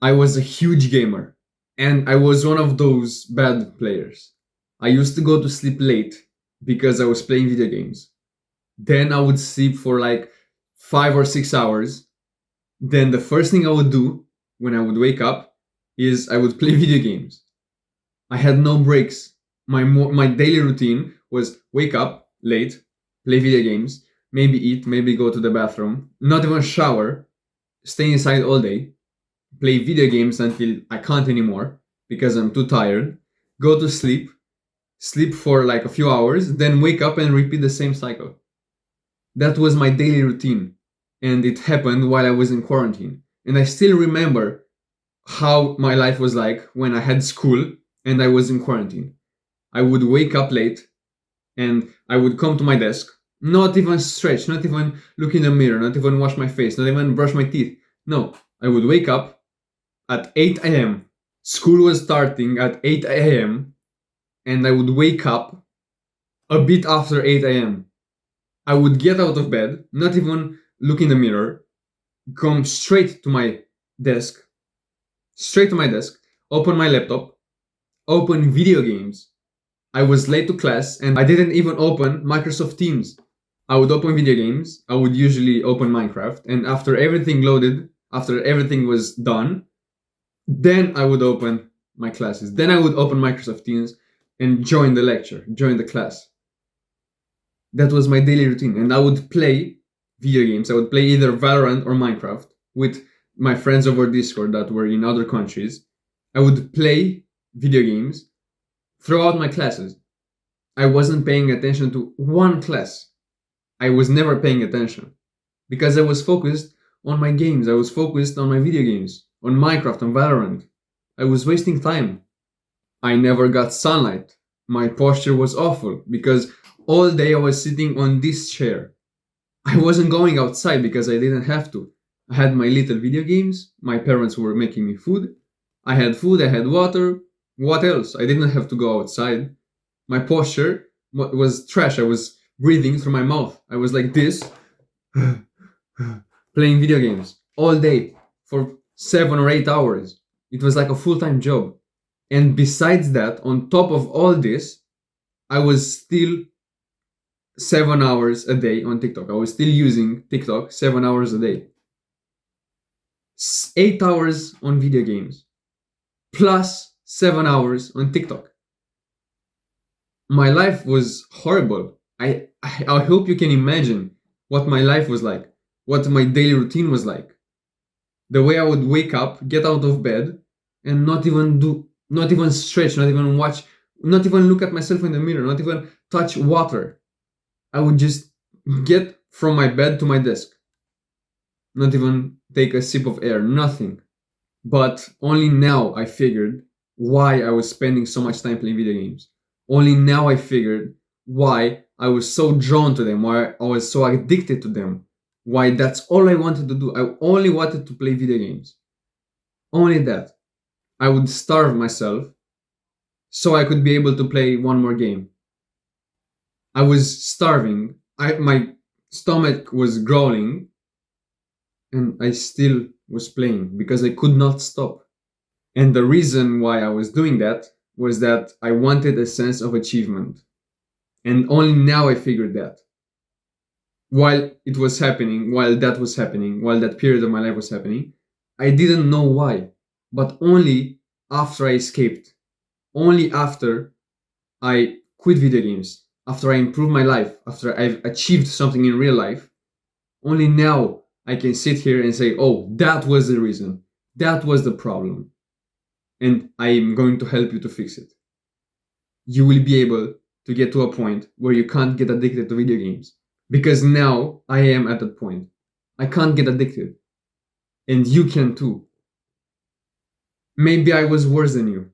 I was a huge gamer, and I was one of those bad players. I used to go to sleep late because I was playing video games. Then I would sleep for like 5 or 6 hours. Then the first thing I would do when I would wake up is I would play video games. I had no breaks. My daily routine was wake up late, play video games, maybe eat, maybe go to the bathroom, not even shower, stay inside all day, play video games until I can't anymore because I'm too tired, go to sleep, sleep for like a few hours, then wake up and repeat the same cycle. That was my daily routine, and it happened while I was in quarantine. And I still remember how my life was like when I had school and I was in quarantine. I would wake up late and I would come to my desk, not even stretch, not even look in the mirror, not even wash my face, not even brush my teeth. No, I would wake up at 8 a.m. School was starting at 8 a.m. and I would wake up a bit after 8 a.m. I would get out of bed, not even look in the mirror, come desk, straight to my desk, open my laptop, open video games. I was late to class and I didn't even open Microsoft Teams. I would open video games, I would usually open Minecraft, and after everything loaded, after everything was done, then I would open my classes. Then I would open Microsoft Teams and join the lecture, join the class. That was my daily routine. And I would play video games. I would play either Valorant or Minecraft with my friends over Discord that were in other countries. I would play video games throughout my classes. I wasn't paying attention to one class. I was never paying attention because I was focused on my games. I was focused on my video games, on Minecraft, on Valorant. I was wasting time. I never got sunlight. My posture was awful because all day I was sitting on this chair. I wasn't going outside because I didn't have to. I had my little video games. My parents were making me food. I had food, I had water. What else? I didn't have to go outside. My posture was trash. I was breathing through my mouth. I was like this, playing video games all day for 7 or 8 hours. It was like a full time job. And besides that, on top of all this, I was still 7 hours a day on TikTok. I was still using TikTok 7 hours a day. 8 hours on video games, plus 7 hours on TikTok. My life was horrible. I hope you can imagine what my life was like, what my daily routine was like. The way I would wake up, get out of bed, and not even stretch, not even watch, not even look at myself in the mirror, not even touch water. I would just get from my bed to my desk, not even take a sip of air, nothing. But only now I figured why I was spending so much time playing video games. Only now I figured why I was so drawn to them, why I was so addicted to them, why that's all I wanted to do. I only wanted to play video games. Only that. I would starve myself so I could be able to play one more game. I was starving. My stomach was growling, and I still was playing because I could not stop. And the reason why I was doing that was that I wanted a sense of achievement. And only now I figured that. While it was happening, while that was happening, while that period of my life was happening, I didn't know why. But only after I escaped, only after I quit video games, after I improved my life, after I've achieved something in real life, only now I can sit here and say, oh, that was the reason. That was the problem. And I am going to help you to fix it. You will be able to get to a point where you can't get addicted to video games. Because now I am at that point. I can't get addicted. And you can too. Maybe I was worse than you.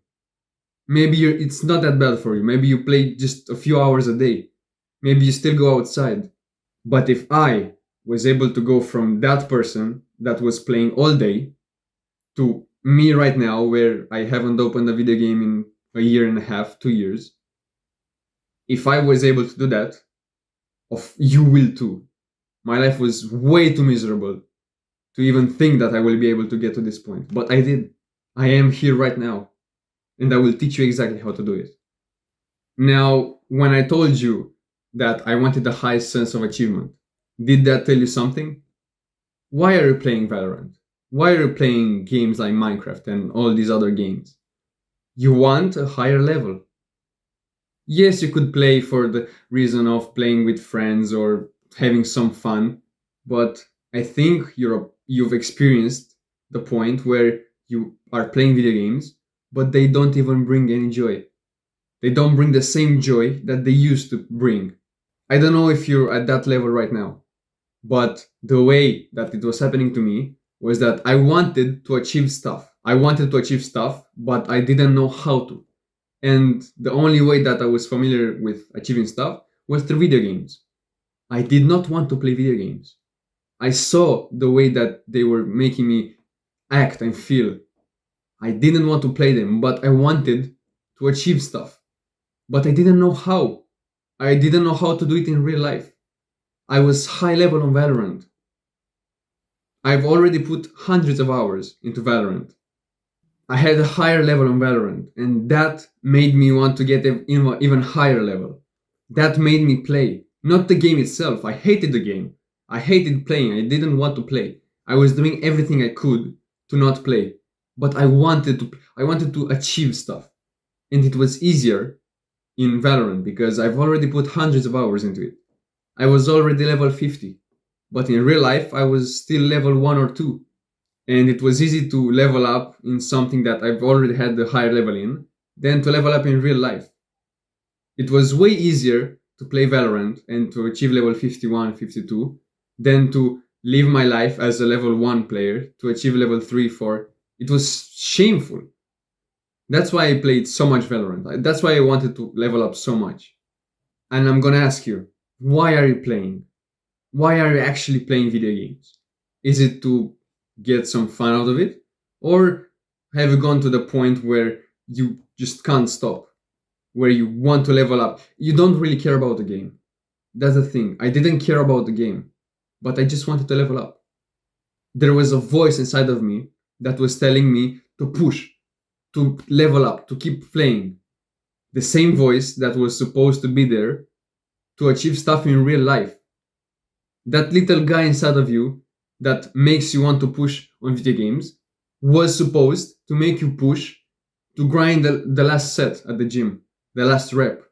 Maybe it's not that bad for you. Maybe you play just a few hours a day. Maybe you still go outside. But if I was able to go from that person that was playing all day to me right now, where I haven't opened a video game in a year and a half, 2 years, if I was able to do that, you will too. My life was way too miserable. to even think that I will be able to get to this point. But I did. I am here right now, and I will teach you exactly how to do it. Now, when I told you that I wanted the highest sense of achievement, did that tell you something? Why are you playing Valorant? Why are you playing games like Minecraft and all these other games? You want a higher level. Yes, you could play for the reason of playing with friends or having some fun, but I think you've experienced the point where you are playing video games, but they don't even bring any joy. They don't bring the same joy that they used to bring. I don't know if you're at that level right now, but the way that it was happening to me was that I wanted to achieve stuff. I wanted to achieve stuff, but I didn't know how to. And the only way that I was familiar with achieving stuff was through video games. I did not want to play video games. I saw the way that they were making me act and feel. I didn't want to play them, but I wanted to achieve stuff. But I didn't know how. I didn't know how to do it in real life. I was high level on Valorant. I've already put hundreds of hours into Valorant. I had a higher level on Valorant, and that made me want to get even higher level. That made me play. Not the game itself. I hated the game. I hated playing. I didn't want to play. I was doing everything I could to not play. But I wanted to achieve stuff. And it was easier in Valorant because I've already put hundreds of hours into it. I was already level 50. But in real life I was still level 1 or 2. And it was easy to level up in something that I've already had the higher level in than to level up in real life. It was way easier to play Valorant and to achieve level 51, 52 than to live my life as a level 1 player to achieve level 3, 4. It was shameful. That's why I played so much Valorant. That's why I wanted to level up so much. And I'm gonna ask you, why are you playing? Why are you actually playing video games? Is it to get some fun out of it? Or have you gone to the point where you just can't stop? Where you want to level up? You don't really care about the game. That's the thing. I didn't care about the game, but I just wanted to level up. There was a voice inside of me that was telling me to push, to level up, to keep playing. The same voice that was supposed to be there to achieve stuff in real life. That little guy inside of you that makes you want to push on video games was supposed to make you push to grind the last set at the gym, the last rep.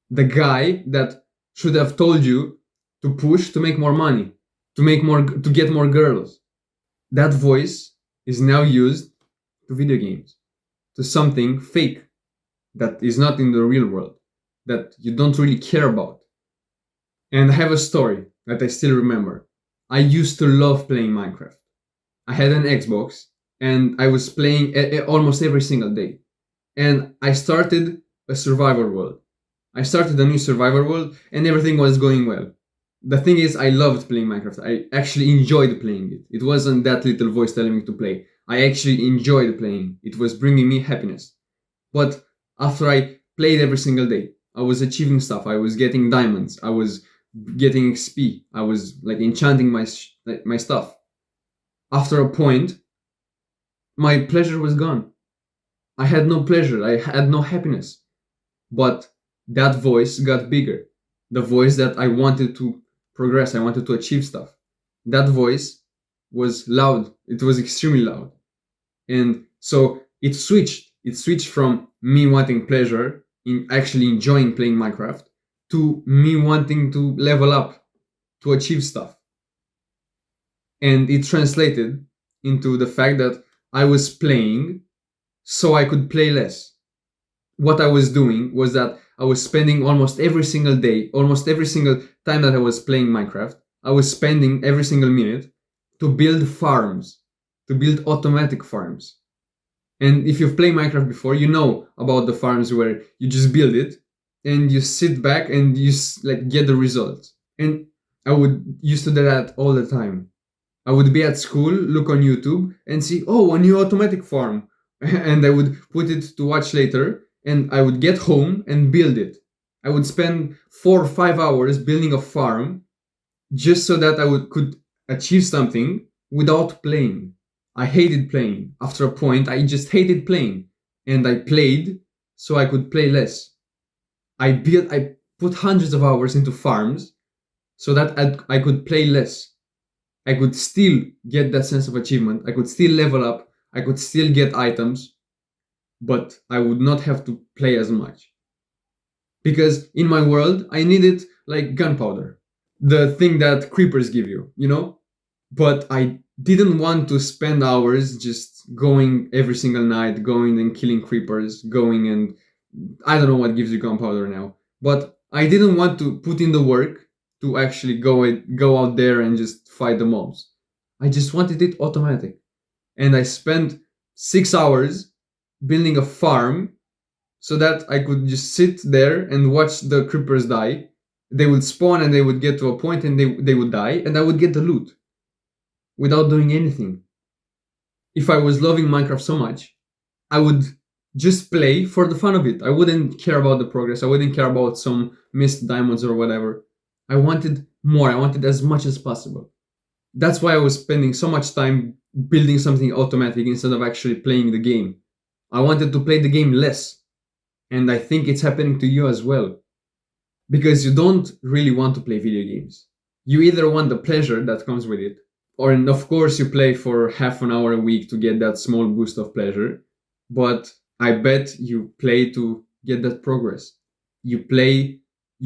The guy that should have told you to push to make more money, to get more girls. That voice is now used to video games, to something fake that is not in the real world, that you don't really care about. And I have a story that I still remember. I used to love playing Minecraft. I had an Xbox and I was playing almost every single day. And I started a survival world. I started a new survival world and everything was going well. The thing is, I loved playing Minecraft. I actually enjoyed playing it. It wasn't that little voice telling me to play. I actually enjoyed playing. It was bringing me happiness. But after I played every single day, I was achieving stuff. I was getting diamonds. I was getting XP. I was like enchanting my stuff. After a point, my pleasure was gone. I had no pleasure. I had no happiness. But that voice got bigger. The voice that I wanted to progress. I wanted to achieve stuff. That voice was loud. It was extremely loud. And so it switched. It switched from me wanting pleasure in actually enjoying playing Minecraft to me wanting to level up, to achieve stuff. And it translated into the fact that I was playing so I could play less. What I was doing was that I was spending almost every single day, almost every single time that I was playing Minecraft, I was spending every single minute to build farms, to build automatic farms. And if you've played Minecraft before, you know about the farms where you just build it and you sit back and you like get the results. And I would used to do that all the time. I would be at school, look on YouTube and see, oh, a new automatic farm. And I would put it to watch later and I would get home and build it. I would spend 4 or 5 hours building a farm just so that could achieve something without playing. I hated playing. After a point, I just hated playing. And I played so I could play less. I put hundreds of hours into farms so that I could play less. I could still get that sense of achievement. I could still level up. I could still get items, but I would not have to play as much. Because in my world, I needed like gunpowder, the thing that creepers give you, you know? But I didn't want to spend hours just going every single night, going and killing creepers, going and I don't know what gives you gunpowder now. But I didn't want to put in the work to actually go out there and just fight the mobs. I just wanted it automatic. And I spent 6 hours building a farm so that I could just sit there and watch the creepers die. They would spawn and they would get to a point and they would die, and I would get the loot without doing anything. If I was loving Minecraft so much, I would just play for the fun of it. I wouldn't care about the progress. I wouldn't care about some missed diamonds or whatever. I wanted more. I wanted as much as possible. That's why I was spending so much time building something automatic instead of actually playing the game. I wanted to play the game less. And I think it's happening to you as well. Because you don't really want to play video games. You either want the pleasure that comes with it, or and of course you play for half an hour a week to get that small boost of pleasure, but I bet you play to get that progress. You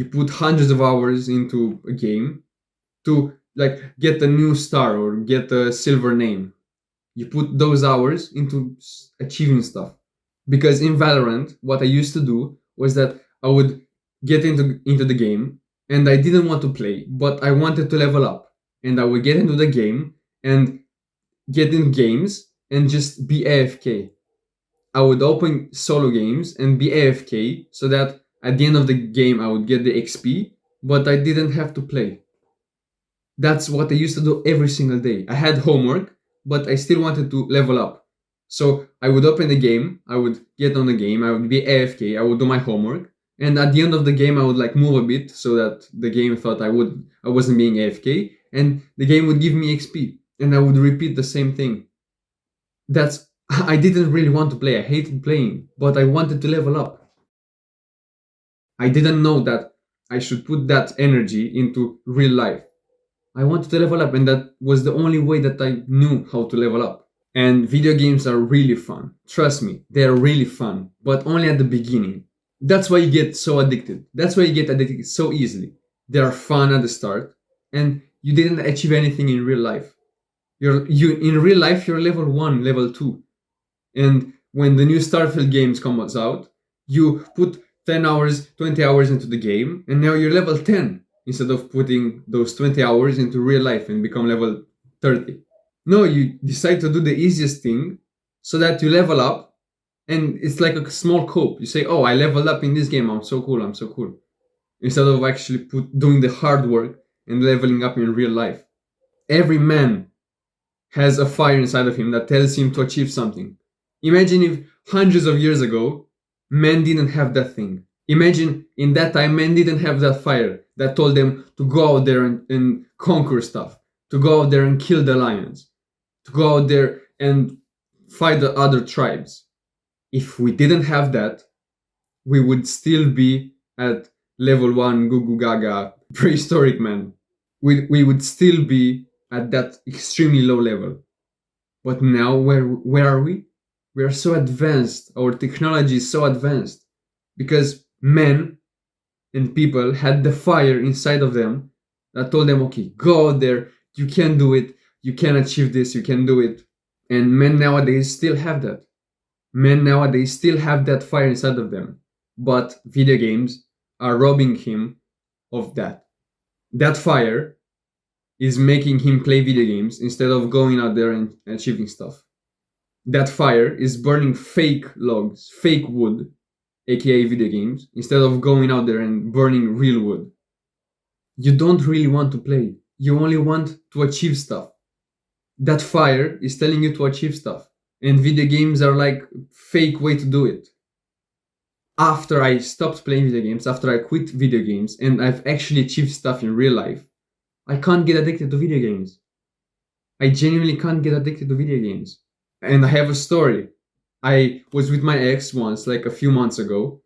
put hundreds of hours into a game to like get a new star or get a silver name. You put those hours into achieving stuff. Because in Valorant, what I used to do was that I would get into the game and I didn't want to play, but I wanted to level up. And I would get into the game and get in games and just be AFK. I would open solo games and be AFK so that at the end of the game I would get the XP, but I didn't have to play. That's what I used to do every single day. I had homework, but I still wanted to level up. So I would open the game, I would get on the game, I would be AFK, I would do my homework, and at the end of the game I would like move a bit so that the game thought I wasn't being AFK, and the game would give me XP, and I would repeat the same thing. That's I didn't really want to play. I hated playing, but I wanted to level up. I didn't know that I should put that energy into real life. I wanted to level up, and that was the only way that I knew how to level up. And video games are really fun. Trust me, they are really fun, but only at the beginning. That's why you get so addicted. That's why you get addicted so easily. They are fun at the start, and you didn't achieve anything in real life. You in real life you're level 1, level 2. And when the new Starfield games comes out, you put 10 hours, 20 hours into the game, and now you're level 10 instead of putting those 20 hours into real life and become level 30. No, you decide to do the easiest thing so that you level up, and it's like a small cope. You say, "Oh, I leveled up in this game. I'm so cool. I'm so cool." Instead of actually doing the hard work and leveling up in real life. Every man has a fire inside of him that tells him to achieve something. Imagine if hundreds of years ago, men didn't have that thing. Imagine in that time, men didn't have that fire that told them to go out there and conquer stuff, to go out there and kill the lions, to go out there and fight the other tribes. If we didn't have that, we would still be at level 1 Goo Goo Gaga prehistoric man. We would still be at that extremely low level. But now where are we? We are so advanced. Our technology is so advanced because men and people had the fire inside of them that told them, okay, go out there, you can do it, you can achieve this, you can do it. And men nowadays still have that. Men nowadays still have that fire inside of them. But video games are robbing him of that. That fire is making him play video games instead of going out there and achieving stuff. That fire is burning fake logs, fake wood, aka video games, instead of going out there and burning real wood. You don't really want to play. You only want to achieve stuff. That fire is telling you to achieve stuff. And video games are like fake way to do it. After I stopped playing video games, after I quit video games, and I've actually achieved stuff in real life, I can't get addicted to video games. I genuinely can't get addicted to video games. And I have a story. I was with my ex once, like a few months ago,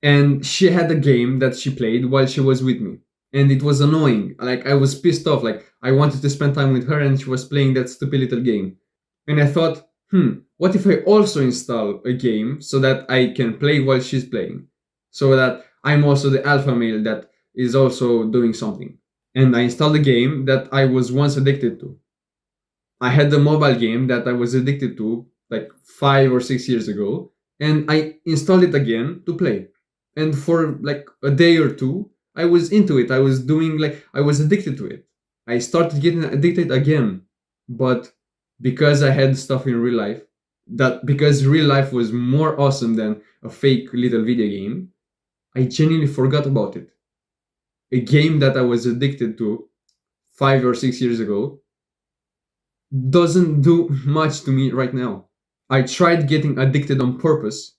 and she had a game that she played while she was with me. And it was annoying. Like, I was pissed off. Like, I wanted to spend time with her, and she was playing that stupid little game. And I thought, what if I also install a game so that I can play while she's playing? So that I'm also the alpha male that is also doing something. And I installed a game that I was once addicted to. I had a mobile game that I was addicted to like 5 or 6 years ago, and I installed it again to play. And for like a day or two, I was into it. I was doing like I was addicted to it. I started getting addicted again, but because I had stuff in real life, that because real life was more awesome than a fake little video game, I genuinely forgot about it. A game that I was addicted to 5 or 6 years ago doesn't do much to me right now. I tried getting addicted on purpose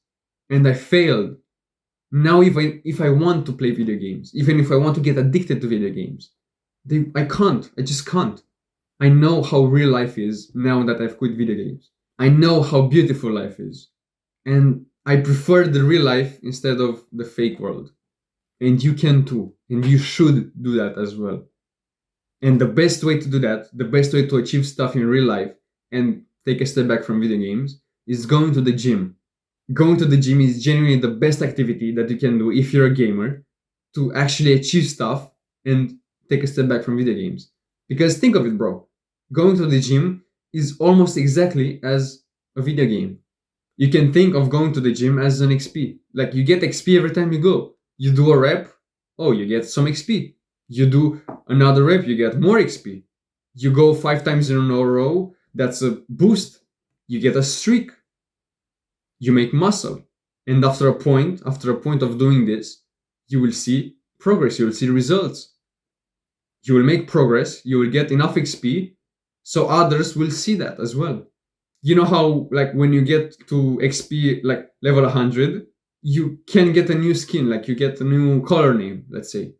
and I failed. Now if I want to play video games, even if I want to get addicted to video games, I can't. I just can't. I know how real life is now that I've quit video games. I know how beautiful life is. And I prefer the real life instead of the fake world. And you can too. And you should do that as well. And the best way to do that, the best way to achieve stuff in real life and take a step back from video games is going to the gym. Going to the gym is genuinely the best activity that you can do if you're a gamer to actually achieve stuff and take a step back from video games. Because think of it, bro. Going to the gym is almost exactly as a video game. You can think of going to the gym as an XP. Like you get XP every time you go. You do a rep, oh, you get some XP. You do another rep, you get more XP. You go 5 times in a row, that's a boost. You get a streak. You make muscle. And after a point of doing this, you will see progress, you will see results. You will make progress, you will get enough XP, so others will see that as well. You know how, like, when you get to XP, like level 100, you can get a new skin, like you get a new color name, let's say.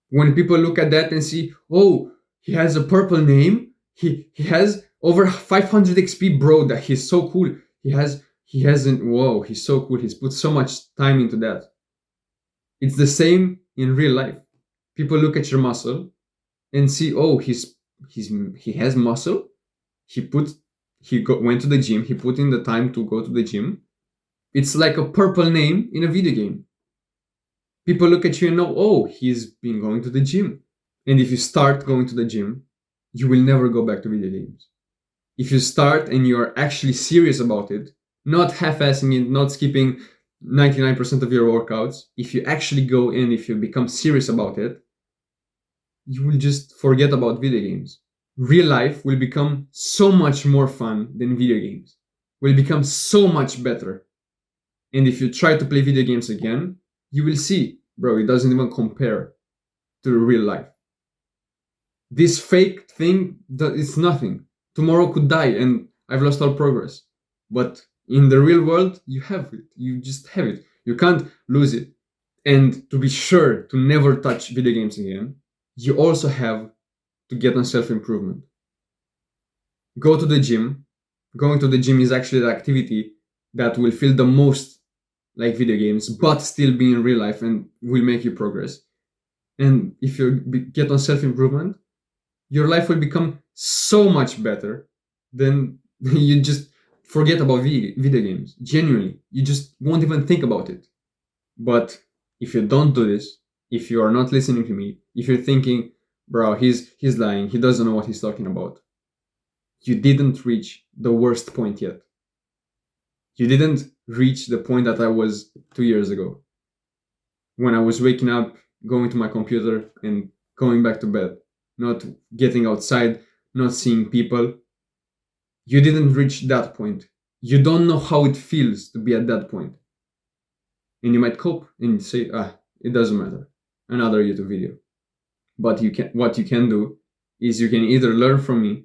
When people look at that and see, oh, he has a purple name, he has over 500 XP, bro, that he's so cool. Whoa, he's so cool. He's put so much time into that. It's the same in real life. People look at your muscle and see, oh, he has muscle. Went to the gym. He put in the time to go to the gym. It's like a purple name in a video game. People look at you and know, oh, he's been going to the gym. And if you start going to the gym, you will never go back to video games. If you start and you're actually serious about it, not half-assing it, not skipping 99% of your workouts, if you actually go in, if you become serious about it, you will just forget about video games. Real life will become so much more fun than video games. Will become so much better. And if you try to play video games again, you will see, bro, it doesn't even compare to real life. This fake thing, it's nothing. Tomorrow could die and I've lost all progress. But in the real world, you have it. You just have it. You can't lose it. And to be sure to never touch video games again, you also have to get on self-improvement. Go to the gym. Going to the gym is actually the activity that will feel the most like video games, but still be in real life and will make you progress. And if you get on self-improvement, your life will become so much better than you just forget about video games. Genuinely, you just won't even think about it. But if you don't do this, if you are not listening to me, if you're thinking, bro, he's lying, he doesn't know what he's talking about, you didn't reach the worst point yet. You didn't reach the point that I was 2 years ago, when I was waking up, going to my computer and going back to bed, not getting outside, not seeing people. You didn't reach that point. You don't know how it feels to be at that point. And you might cope and say, it doesn't matter. Another YouTube video. But what you can do is you can either learn from me.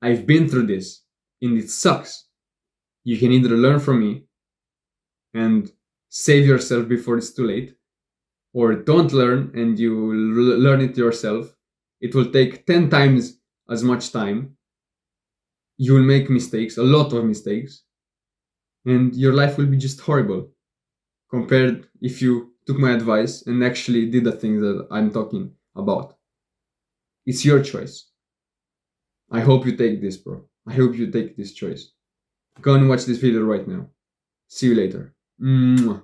I've been through this and it sucks. You can either learn from me and save yourself before it's too late, or don't learn and you learn it yourself. It will take 10 times as much time, You will make mistakes, a lot of mistakes, and your life will be just horrible compared if you took my advice and actually did the things that I'm talking about. It's your choice. I hope you take this, bro. I hope you take this choice. Go and watch this video right now. See you later. Mwah.